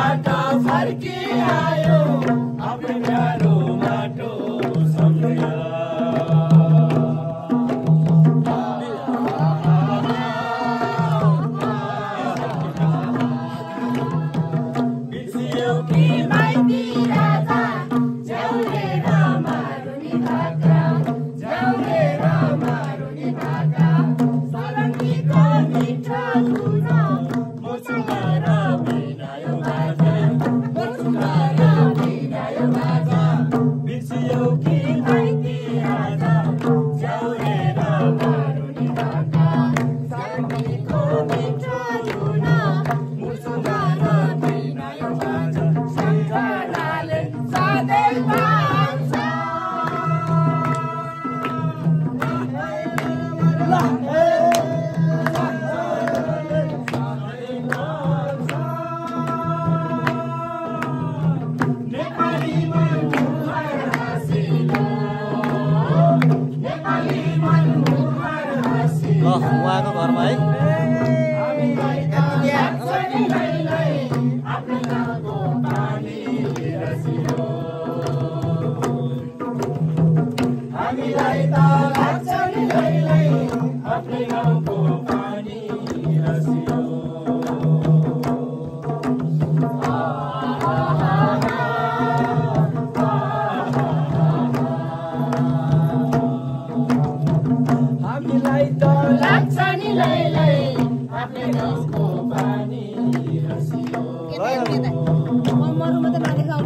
बाट फर्किआयो आफ्नो प्यारो माटो सम्झेर बिर्सियो कि माइती राजा झ्याउरेर मारुनी भाका झ्याउरेर मारुनी भाका सोलङ्कीको मिठो धुन मुसुङ्गार बिनायो बाजा मुसुङ्गार बिनायो बाजा बिर्सियो कि माइती राजा झ्याउरेर मारुनी भाका सोलङ्कीको मिठो धुन मुसुङ्गार बिनायो बाजा सम्झनाले सधैँ बाँच्छ उहाँको घरमा है हामीलाई त लाग्छ नि लैलै आफ्नै गाउँको पानी रसियो हामीलाई त लाग्छ नि लैलै आफ्नै गाउँको पानी रसियो मरु मात्रै नदेखाउ